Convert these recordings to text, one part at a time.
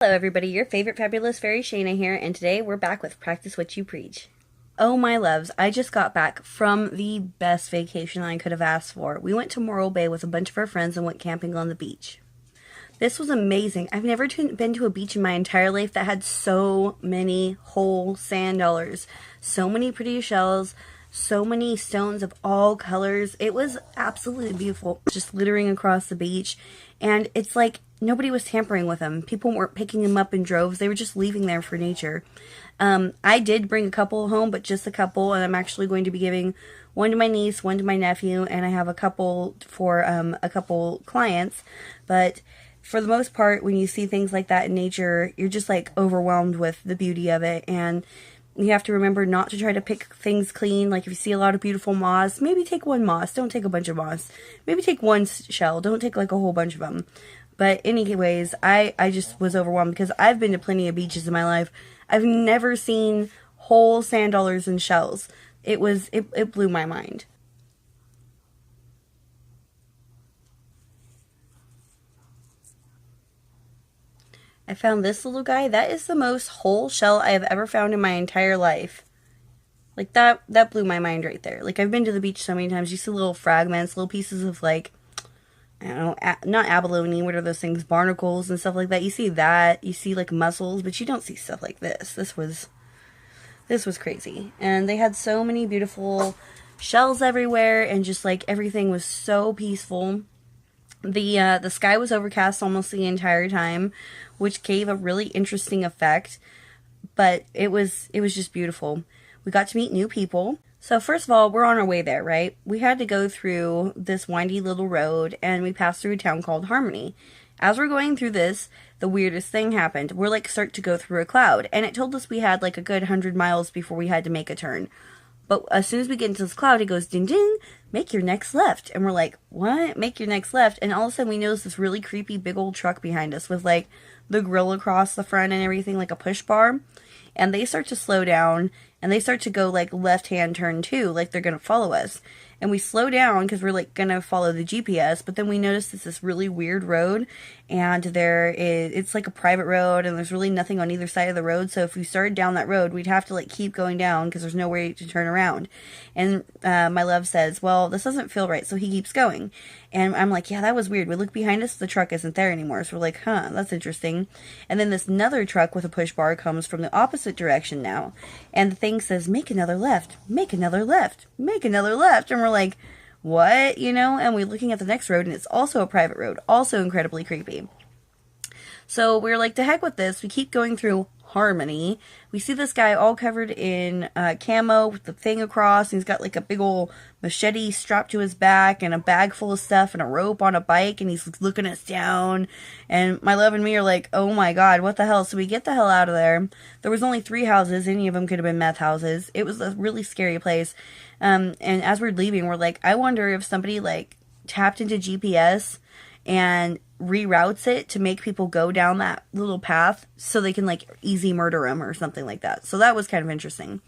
Hello everybody, your favorite fabulous fairy Shaenna here, and today we're back with Practice What You Preach. Oh my loves, I just got back from the best vacation I could have asked for. We went to Morro Bay with a bunch of our friends and went camping on the beach. This was amazing. I've never been to a beach in my entire life that had so many whole sand dollars, so many pretty shells, so many stones of all colors. It was absolutely beautiful, just littering across the beach, and it's like nobody was tampering with them. People weren't picking them up in droves. They were just leaving there for nature. I did bring a couple home, but just a couple, and I'm actually going to be giving one to my niece, one to my nephew, and I have a couple for a couple clients. But for the most part, when you see things like that in nature, you're just like overwhelmed with the beauty of it. And you have to remember not to try to pick things clean. Like if you see a lot of beautiful moss, maybe take one moss. Don't take a bunch of moss. Maybe take one shell. Don't take like a whole bunch of them. But anyways, I just was overwhelmed because I've been to plenty of beaches in my life. I've never seen whole sand dollars and shells. It blew my mind. I found this little guy. That is the most whole shell I have ever found in my entire life. Like that blew my mind right there. Like I've been to the beach so many times. You see little fragments, little pieces of like, I don't know, not abalone, what are those things, barnacles and stuff like that. You see that, you see like mussels, but you don't see stuff like this. This was crazy. And they had so many beautiful shells everywhere, and just like everything was so peaceful. The sky was overcast almost the entire time, which gave a really interesting effect, but it was just beautiful. We got to meet new people. So first of all, we're on our way there, right? We had to go through this windy little road, and we passed through a town called Harmony. As we're going through this, the weirdest thing happened. We're like start to go through a cloud, and it told us we had like a good 100 miles before we had to make a turn. But as soon as we get into this cloud, it goes ding ding, make your next left. And we're like, what? Make your next left. And all of a sudden we notice this really creepy big old truck behind us with like the grill across the front and everything, like a push bar. And they start to slow down, and they start to go like left-hand turn too, like they're going to follow us. And we slow down because we're like going to follow the GPS, but then we notice it's this really weird road, and it's like a private road, and there's really nothing on either side of the road. So if we started down that road, we'd have to like keep going down because there's no way to turn around. And my love says, well, this doesn't feel right, so he keeps going. And I'm like, yeah, that was weird. We look behind us, the truck isn't there anymore. So we're like, huh, that's interesting. And then this another truck with a push bar comes from the opposite direction now. And the thing says, make another left, make another left, make another left. And we're like, what? You know? And we're looking at the next road, and it's also a private road, also incredibly creepy. So we're like, to heck with this. We keep going through Harmony. We see this guy all covered in camo with the thing across, and he's got like a big old machete strapped to his back and a bag full of stuff and a rope on a bike, and he's looking us down. And my love and me are like, oh my god, what the hell? So we get the hell out of there. There was only 3 houses. Any of them could have been meth houses. It was a really scary place. And as we're leaving, we're like, I wonder if somebody like tapped into GPS and reroutes it to make people go down that little path so they can like easy murder them or something like that. So that was kind of interesting.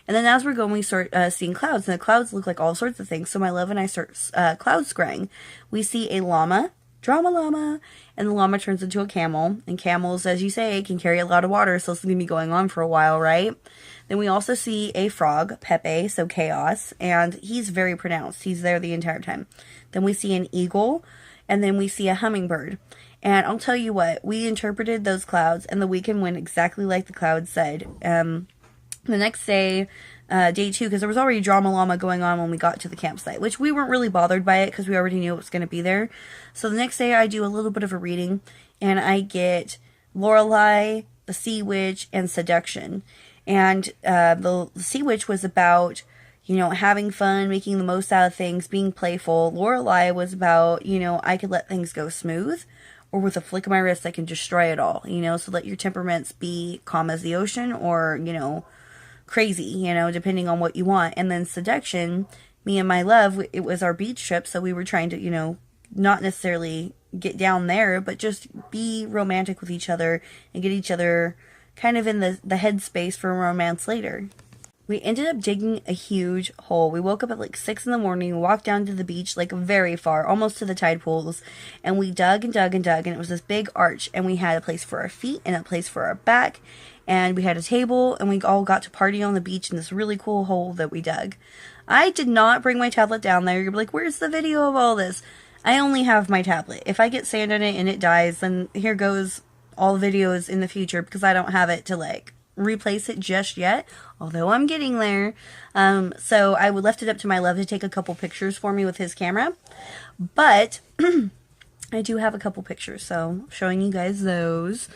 And then as we're going, we start seeing clouds, and the clouds look like all sorts of things. So my love and I start cloud scrying. We see a llama, drama llama, and the llama turns into a camel. And camels, as you say, can carry a lot of water, so this is going to be going on for a while, right? Then we also see a frog, Pepe, so chaos, and he's very pronounced. He's there the entire time. Then we see an eagle, and then we see a hummingbird. And I'll tell you what, we interpreted those clouds, and the weekend went exactly like the clouds said. The next day, day 2, because there was already drama llama going on when we got to the campsite, which we weren't really bothered by it because we already knew it was going to be there. So the next day I do a little bit of a reading, and I get Lorelei, the Sea Witch, and Seduction. And the Sea Witch was about, you know, having fun, making the most out of things, being playful. Lorelei was about, you know, I could let things go smooth, or with a flick of my wrist I can destroy it all, you know, so let your temperaments be calm as the ocean, or, you know, crazy, you know, depending on what you want. And then Seduction, me and my love, it was our beach trip, so we were trying to, you know, not necessarily get down there, but just be romantic with each other and get each other kind of in the headspace for romance later. We ended up digging a huge hole. We woke up at like 6 in the morning, walked down to the beach, like very far, almost to the tide pools, and we dug and dug and dug, and it was this big arch, and we had a place for our feet and a place for our back, and we had a table, and we all got to party on the beach in this really cool hole that we dug. I did not bring my tablet down there. You're like, where's the video of all this? I only have my tablet. If I get sand in it and it dies, then here goes all videos in the future, because I don't have it to like replace it just yet, although I'm getting there. So I would left it up to my love to take a couple pictures for me with his camera, but I do have a couple pictures, so showing you guys those.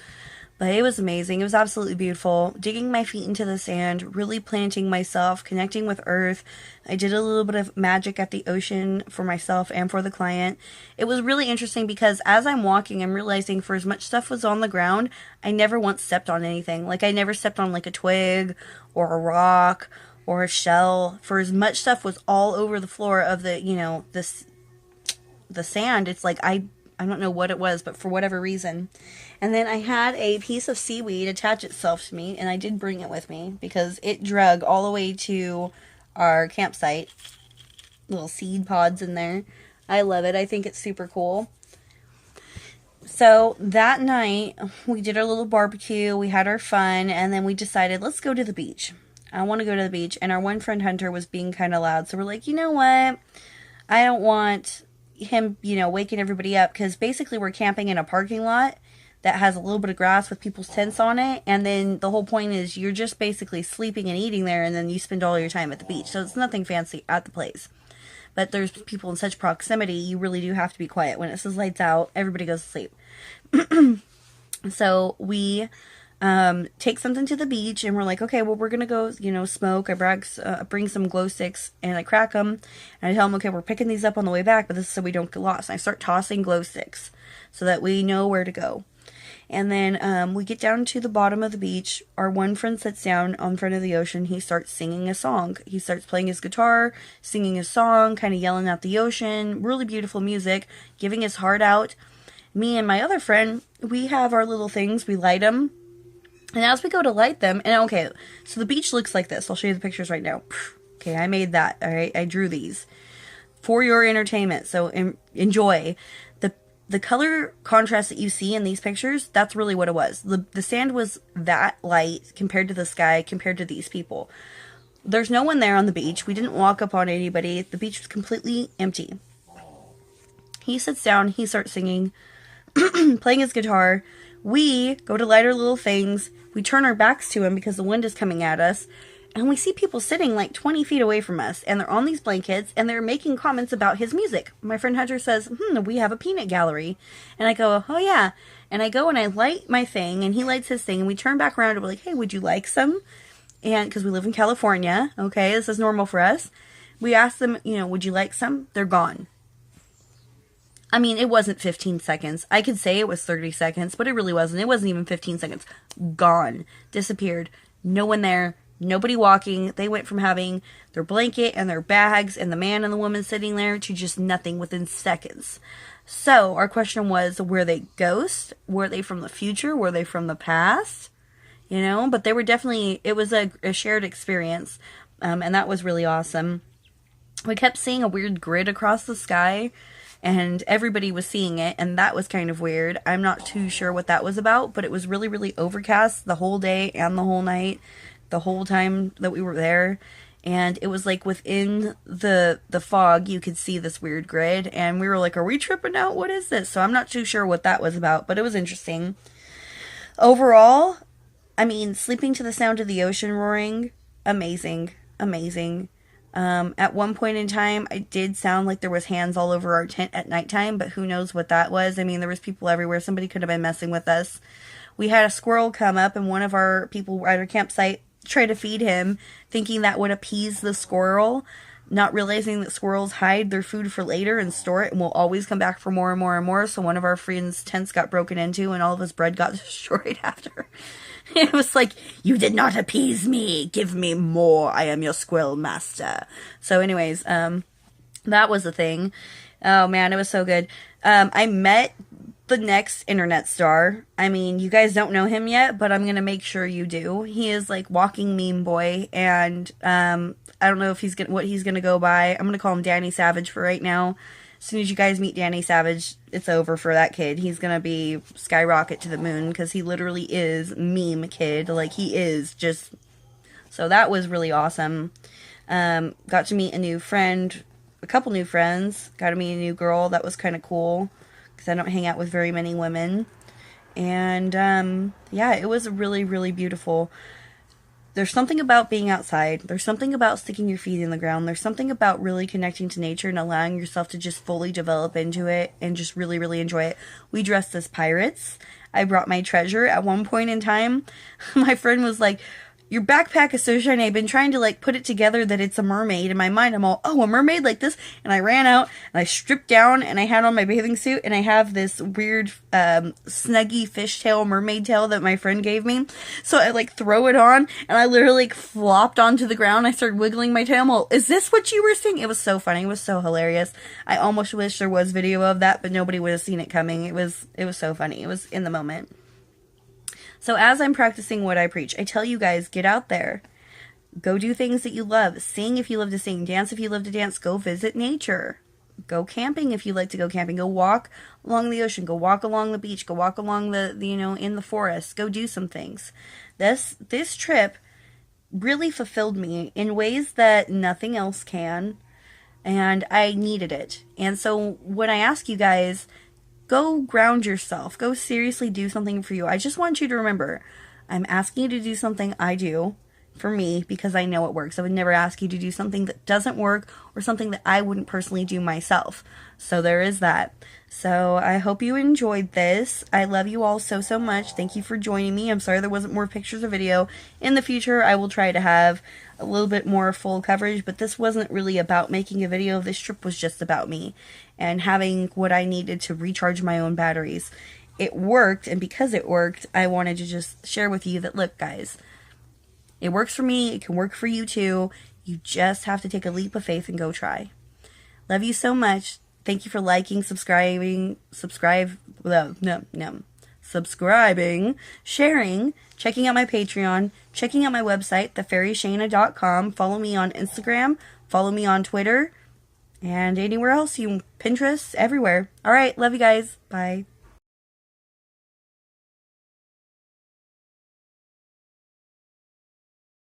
But it was amazing. It was absolutely beautiful. Digging my feet into the sand, really planting myself, connecting with earth. I did a little bit of magic at the ocean for myself and for the client. It was really interesting because as I'm walking, I'm realizing for as much stuff was on the ground, I never once stepped on anything. Like I never stepped on like a twig or a rock or a shell. For as much stuff was all over the floor of the, you know, the sand, it's like I don't know what it was, but for whatever reason. And then I had a piece of seaweed attach itself to me, and I did bring it with me because it drug all the way to our campsite. Little seed pods in there. I love it. I think it's super cool. So that night, we did our little barbecue, we had our fun, and then we decided, let's go to the beach. I want to go to the beach, and our one friend Hunter was being kind of loud, so we're like, you know what? I don't want him, you know, waking everybody up, because basically we're camping in a parking lot that has a little bit of grass with people's tents on it, and then the whole point is you're just basically sleeping and eating there, and then you spend all your time at the beach, so it's nothing fancy at the place. But there's people in such proximity, you really do have to be quiet. When it says lights out, everybody goes to sleep. So we take something to the beach, and we're like, okay, well, we're gonna go, you know, smoke. I bring some glow sticks, and I crack them, and I tell them, okay, we're picking these up on the way back, but this is so we don't get lost. And I start tossing glow sticks so that we know where to go. And then we get down to the bottom of the beach. Our one friend sits down on front of the ocean. He starts singing a song. He starts playing his guitar, singing a song, kind of yelling at the ocean. Really beautiful music, giving his heart out. Me and my other friend, we have our little things. We light them. And as we go to light them, and okay, so the beach looks like this. I'll show you the pictures right now. Okay, I made that, all right? I drew these for your entertainment, so enjoy. The color contrast that you see in these pictures, that's really what it was. The sand was that light compared to the sky, compared to these people. There's no one there on the beach. We didn't walk up on anybody. The beach was completely empty. He sits down, he starts singing, playing his guitar. We go to light our little things. We turn our backs to him because the wind is coming at us. And we see people sitting like 20 feet away from us. And they're on these blankets. And they're making comments about his music. My friend Hunter says, we have a peanut gallery. And I go, oh yeah. And I go and I light my thing. And he lights his thing. And we turn back around and we're like, hey, would you like some? And because we live in California. Okay, this is normal for us. We asked them, you know, would you like some? They're gone. I mean, it wasn't 15 seconds. I could say it was 30 seconds, but it really wasn't. It wasn't even 15 seconds. Gone. Disappeared. No one there. Nobody walking. They went from having their blanket and their bags and the man and the woman sitting there to just nothing within seconds. So our question was, were they ghosts? Were they from the future? Were they from the past? You know, but they were definitely, it was a shared experience. And that was really awesome. We kept seeing a weird grid across the sky, and everybody was seeing it, and that was kind of weird. I'm not too sure what that was about, but it was really, really overcast the whole day and the whole night, the whole time that we were there. And it was like within the fog, you could see this weird grid, and we were like, are we tripping out? What is this? So I'm not too sure what that was about, but it was interesting. Overall, I mean, sleeping to the sound of the ocean roaring, amazing, amazing. At one point in time, it did sound like there was hands all over our tent at nighttime, but who knows what that was. I mean, there was people everywhere. Somebody could have been messing with us. We had a squirrel come up, and one of our people at our campsite tried to feed him, thinking that would appease the squirrel, not realizing that squirrels hide their food for later and store it and will always come back for more and more and more. So one of our friends' tents got broken into, and all of his bread got destroyed after. It was like, you did not appease me. Give me more. I am your squirrel master. So anyways, that was the thing. Oh man, it was so good. I met the next internet star. I mean, you guys don't know him yet, but I'm gonna make sure you do. He is like walking meme boy, and I don't know if he's gonna what he's gonna go by. I'm gonna call him Danny Savage for right now. As soon as you guys meet Danny Savage, it's over for that kid. He's gonna be skyrocket to the moon because he literally is meme kid. Like he is just. So that was really awesome. Got to meet a new friend, a couple new friends. Got to meet a new girl. That was kind of cool because I don't hang out with very many women. And yeah, it was really, really beautiful. There's something about being outside. There's something about sticking your feet in the ground. There's something about really connecting to nature and allowing yourself to just fully develop into it and just really, really enjoy it. We dressed as pirates. I brought my treasure. At one point in time, my friend was like, your backpack is so shiny. I've been trying to like put it together that it's a mermaid. In my mind, I'm all, oh, a mermaid like this. And I ran out and I stripped down and I had on my bathing suit and I have this weird snuggy fishtail mermaid tail that my friend gave me. So I like throw it on and I literally like, flopped onto the ground. I started wiggling my tail. I'm all, is this what you were seeing? It was so funny. It was so hilarious. I almost wish there was video of that, but nobody would have seen it coming. It was so funny. It was in the moment. So as I'm practicing what I preach, I tell you guys, get out there. Go do things that you love. Sing if you love to sing. Dance if you love to dance. Go visit nature. Go camping if you like to go camping. Go walk along the ocean. Go walk along the beach. Go walk along the in the forest. Go do some things. This trip really fulfilled me in ways that nothing else can. And I needed it. And so when I ask you guys, go ground yourself. Go seriously do something for you. I just want you to remember, I'm asking you to do something I do for me because I know it works. I would never ask you to do something that doesn't work or something that I wouldn't personally do myself. So there is that. So I hope you enjoyed this. I love you all so, so much. Thank you for joining me. I'm sorry there wasn't more pictures or video. In the future, I will try to have a little bit more full coverage, but this wasn't really about making a video. This trip was just about me and having what I needed to recharge my own batteries. It worked, and because it worked, I wanted to just share with you that, look, guys, it works for me. It can work for you too. You just have to take a leap of faith and go try. Love you so much. Thank you for liking, subscribing, sharing, checking out my Patreon, checking out my website, thefairyShaenna.com. Follow me on Instagram, follow me on Twitter, and anywhere else, Pinterest, everywhere. All right, love you guys. Bye.